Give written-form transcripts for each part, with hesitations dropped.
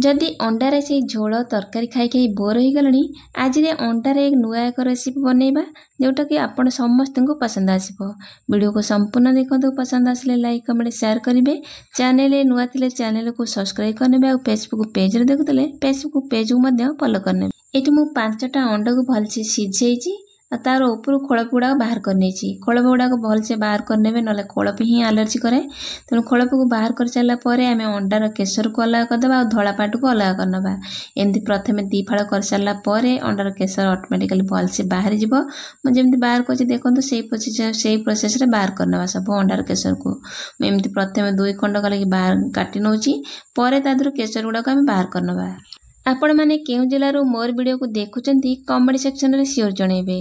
जदि अंडारे से झोल तरकारी खाई खाई बोर हो गलनी आज अंडारे एक नुआ एक रेसिपी बनैबा जोटा कि आपण समस्त को पसंद आसो। वीडियो को संपूर्ण देखो, पसंद आसले लाइक कमेंट शेयर करेंगे। चैनल नुआ थिले चैनल को सब्सक्राइब करने और फेसबुक पेज रे देखुले फेसबुक पेज को फॉलो करने। ये मु 5टा अंडा को भलसे सिझेई तार ऊपर खोलप गुड़ा बाहर करनी। खोलप गुड़ा भलसे बाहर करने ना खोलप ही आलर्जी करे। तेणु खोलप को बाहर कर सारापर आम अंडार केसर को अलग करदे और धला पाट को अलग करनबा। एमती प्रथम 2 फाड़ कर सारापर अंडार केसर ऑटोमेटिकली भलसे बाहर जीव। मुझे बाहर कर देखो से प्रोसेस रे बाहर करनबा सब अंडार केसर को। एमती प्रथम 2 खंड कल बाहर काटी नौची पर केसर गुड़ा को बाहर करनबा। आपण माने केउ जिल्लारो मोर वीडियो को देखुचंती कमेंट सेक्शन रे शेयर जणेबे।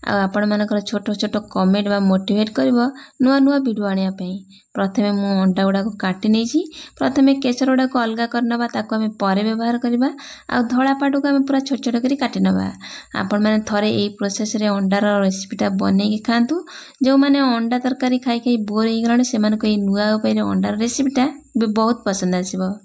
आपण मानकर छोट छोट कमेंट बा मोटिवेट करबो नुआ नुआ वीडियो आनिया पई। प्रथमे मु अंडा गुडा को काटी नेची। प्रथमे केसर गुडा को अलगा करनबा, ताको हमें परे व्यवहार करबा। आ धळा पाटू को हमें पूरा छोट छोट करी काटी नबा। आपण माने थरे एई प्रोसेस रे अंडार रेसिपीटा बनै के खांतु। जो माने अंडा तरकारी खाई खाई बोर हो गलाने से माने को एई नुआ उपाय रे अंडार रेसिपीटा बहुत पसंद आसीबो।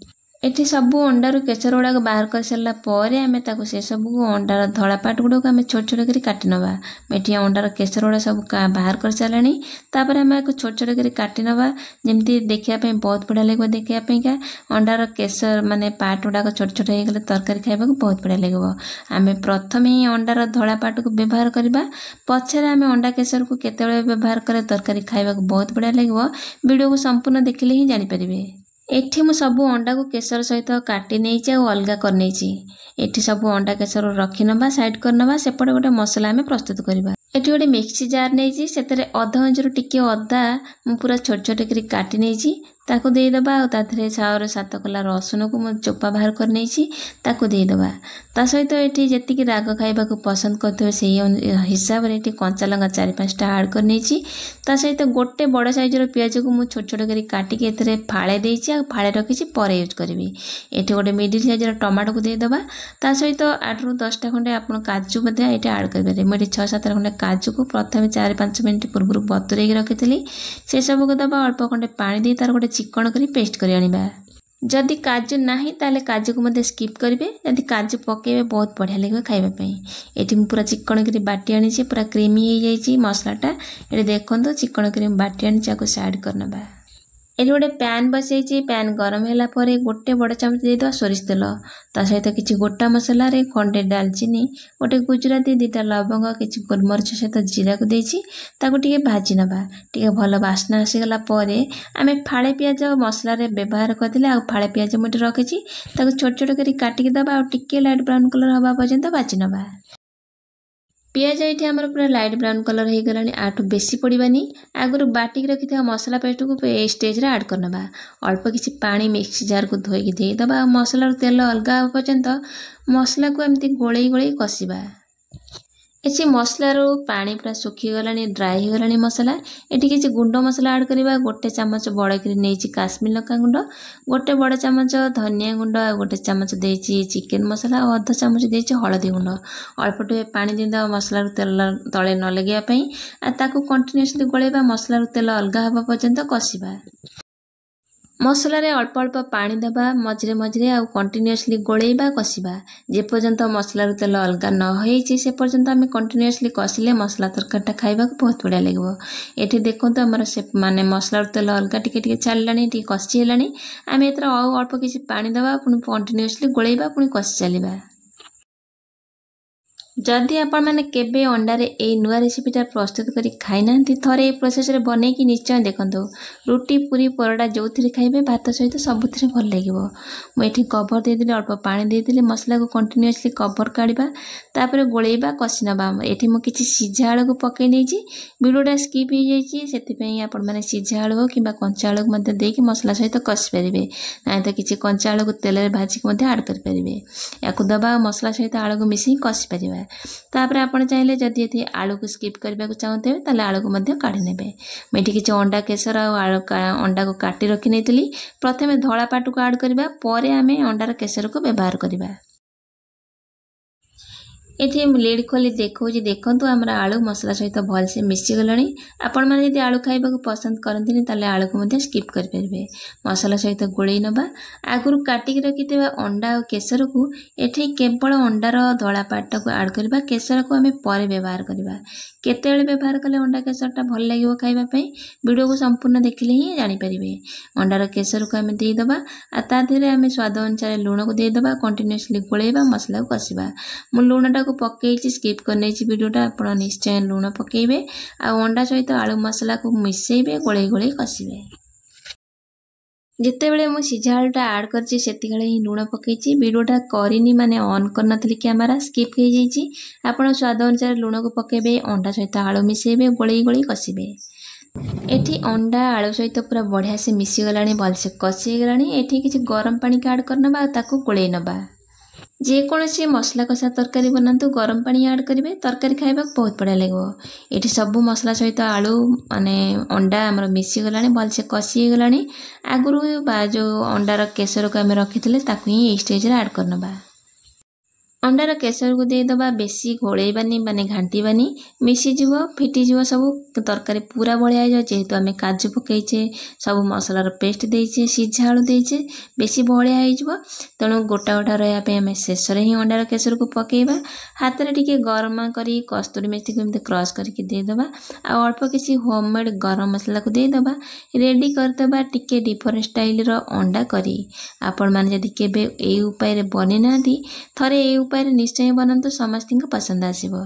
एठी सबू अंडारू केसर गुड़ा को बाहर कर सारा पर आम से सबू अंडार धला पाट गुड़ा को छोट छोट कर काटी नवा। एठी अंडार केसर गुड़ा सब बाहर कर सारे तापर आम छोट छोट कर काटी नवा। जमती देखापी बहुत बढ़िया लगे। देखापी का अंडार केसर माने पाट गुड़ा छोट छोट हो गले तरकारी खाइबा बहुत बढ़िया लगे। आम प्रथम ही अंडार धला पाट को व्यवहार करवा, पछे आम अंडा केसर को केतेबेले व्यवहार करे तरकारी खाइबा बहुत बढ़िया लगे। वीडियो को संपूर्ण देखिले ही जानिपारिबे। एठी मु सबू अंडा को केसर सहित काटी नहीं अलगा कर नहीं। एठी सबू अंडा केसर रखी नबा साइड कर नबा। सेपटे गोटे मसला आमे प्रस्तुत करबा। एठी गोटे मिक्सी जार नहीं सेतरे अधा इंचरू टिके अदा मु पूरा छोट छोट करी काटी नहीं ताको दे दबा। ताथरे 6-7 कला रसुन को मु चोपा बाहर कर नहीं ताको दे दबा। ता सहित एठी जेतिकी राग खाइबा को पसंद करथबे सेही हिसाब रे एठी कंचा लंका 4-5टा ऐड कर नहीं। ता सहित गोटे बड़ साइज रो प्याज को मु छोट छोट करी काटी के एथरे फाळे देइछि आ फाळे रखिछि पर यूज करबी। एठी गोटे मिडिल साइज रो टमाटो को दे दबा। ता सहित 8-10टा खंडे आपण काजू मध्ये एठी ऐड करबे। मु एठी 6-7 खंडे काजू को प्रथम 4-5 मिनिट पूर्व बतुरेई रखिथिली। से सब को दबा। अल्प खंडे पानी दे तार गोटे चिकन करी पेस्ट करी आनिबा। जदि काजू नाही ताले काजू को मध्य स्किप करेंगे। यदि काजू पकेबे बहुत बढ़िया लगे खाइबा पई। एठी मु पूरा चिकन करी बाटी आनी पूरा क्रीमी हो जाइए मसलाटा। ये देखो चिकन करी बाटी आनी साइड करनबा। ये गोटे पैन बसई। पैन गरम होला परे गोटे बड़ चामच दे दो सोरिष तेल। ता सहित किछि गोटा मसला रे खंडे दालचीनी, गोटे गुजराती, 2टा लवंग, किछि गोलमरिच सहित जीरा को देछि ताको टिके भाजी नबा। टिके भल बास्ना आसी गला परे आमे फाळे पियाज मसला रे व्यवहार करथिले। आ फाळे पियाज मुटे रखिछि ताको छोट छोट करी काटी के दबा। आ टिके लाइट ब्राउन कलर हबा पर्यंत भाजी नबा। पियाज ये आमर पूरा लाइट ब्राउन कलर हो गलानी। आठू बेसी पड़ानी। आगुरी बाटिक रखी मसला पेस्ट को ए स्टेज रे ऐड करनबा। अल्प किछि पानी मिक्सी जार को धोई दे दबा। मसला तेल अलगा होगा पर्यंत मसला को एमती गोलई गोलई कसिबा। एछि मसला रो पानी पूरा सुखी गलानी, ड्राई हो गलानी मसला। एठी किछि गुंड मसला ऐड करबा। गोटे चामच बड़ करी नेछि काश्मीर लंका गुंड, गोटे बड़ चामच धनिया गुंड, आ गोटे चामच देछि चिकन मसला और आधा चामच देछि हळदी गुंड। अल्प टे पानी देदा मसला रो तेल तळे न लगिया पई। आ ताको कंटीन्यूअसली गोळेबा। मसला रो तेल अलगा हबा पर्यंत कसिबा। मसला रे अल्प अल्प पानी दबा मझे मझे आ कंटीन्यूअसली गोळेबा कसिबा। जे पर्यंत मसला रो तेल अलगा न होइछि से पर्यंत आमे कंटीन्यूअसली कसिले मसला तरकारीटा खाइबा को बहुत बढ़िया लागबो। एठी देखंतो हमर से माने मसला रो तेल अलगा टिके टिके छाडलानी, टिके कसी हेलानी। आमे एतर अल्प किछि पानी दबा, पुनी कंटीन्यूअसली गोळेबा, पुनी कसी चलीबा। जदि आपण माने केबे अंडारे ए नुआ रेसिपीटा प्रस्तुत करी खाई नांती थरे ए प्रोसेस रे बनै कि निश्चय देखंतो। रोटी पूरी परोटा जोथिरे खाइबे भात सहित सबुथिरे भल लागिवो। मु एठी कवर दे दिले, अल्प पानी दे दिले। मसला को कंटीन्यूअसली कवर काढिबा, तापर गोळेबा कसी नबा। एठी मु किछि सिझा आलू को पकै नेछि। वीडियोटा स्किप हो जाइछि सेति पई आपण माने सिझा आलू किबा कंचा आलू मध्ये देकी मसला सहित कसी परिबे। नाइ त किछि कंचा आलू को तेल रे भाजी को मध्ये ऐड कर परिबे। याकु दबा मसला सहित आलू को मिसी कसी परिबा। तापर आपण चाहिले जदि एथि आलू को स्किप करबा को चाहते ताले आलू को मध्ये काढी नेबे। मेठी किछि अंडा केसर आ अंडा को काटी रखि नेतिली। प्रथमे धळा पाट को ऐड करबा, परे आमे अंडार केसर को व्यवहार करबा। एठी लीड खोली देखौछि देखंतु हमरा आलू मसला सहित भलसे मिसी गलानी। आपण माने यदि आलू खाइबा को पसंद करंतिनी ताले आलू को मध्ये स्किप कर परिबे। मसला सहित गोळेई नबा। आगुरु काटिक रखितेबा अंडा और केसर को एठी केवल अंडार धळा पार्ट को ऐड करबा। केसर को हमें परे व्यवहार करबा। केतेबेले व्यवहार कले अंडा केसरटा भल लागिवो खाइबा पई वीडियो को संपूर्ण देखिले ही जानि परिबे। अंडार केसर को हमें देई दबा आ ता धेरे हमें स्वाद अनुसार लूण को देई दबा। कंटीन्यूअसली गोळेबा मसला को कसिबा। मु लूणटा को पकेइछि स्किप करनै छि वीडियोटा आपण निश्चय लूण पकेइबे आ अंडा सहित आलू मसला को मिसेइबे गोळेई गोळेई कसिबे। जिते बेले मु सिझा आलूटा ऐड करछि सेति गळे ही लूण पकेइछि। वीडियोटा करिनी माने ऑन करनथली कैमरा स्किप हो जाइछि। आपण स्वाद अनुसार लूण को पकेइबे अंडा सहित आलू मिसेइबे गोळेई गोळेई कसिबे। एठी अंडा आलू सहित पूरा बढ़िया से मिसी गलानी भलसे कसी गलानी। एठी किछि गरम पानी ऐड करनबा ताको गोळेई नबा। जे कोनोसी मसला कषा तरकारी बनातु गरम पानी ऐड करेंगे तरकारी खाइबा बहुत बढ़िया लगे। ये सब मसला सहित आलू माने अंडा आमर मिसी गलानी भलसे कसी गलानी। आगुरु बा जो अंडार केसर को आम रखी ताकू ही स्टेज रे ऐड करनबा। अंडार केसर को दे दबा। बेसी घोड़ेबानी माने घांटीबानी मिसी जीव फिटी जीव सब तरकारी पूरा बढ़िया हो। जेहेतु आम काजू पकईचे सब मसलार पेस्ट देचे सिझा आलू देचे बेसी बढ़िया हो। तेणु गोटा गोटा रहा आम शेष ही अंडार केसर को पकेबा। हाथ में टिके गरम करी कस्तूरी मेथी को एमती क्रश करके देदबा। आ अल्प किसी होममेड गरम मसला को देदबा। रेडी करदबा टिके डिफरेंट स्टाइल रो अंडा करी। आपण माने जदि केबे ए उपाय रे बने नादी थरे ए उपाय रे निश्चय बनंतु समस्त को पसंद आसीबो।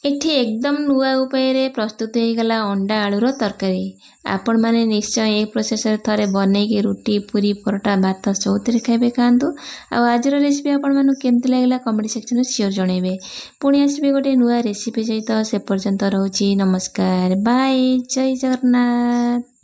एठी एकदम नुआ उपाय रे प्रस्तुत हो गला अंडा आलूर तरकारी। आपण माने निश्चय ए प्रोसेस रे थरे बनै के रोटी पूरी परोटा भात सबुतरे खाइबे खांतु। आ आजर रेसिपी आपण मानु केमति लागला कमेंट सेक्शन में शेयर जणेबे। पुणी आसीबे गोटे नुआ रेसिपी सहित। से पर्यंत रहउची नमस्कार बाय जय जगन्नाथ।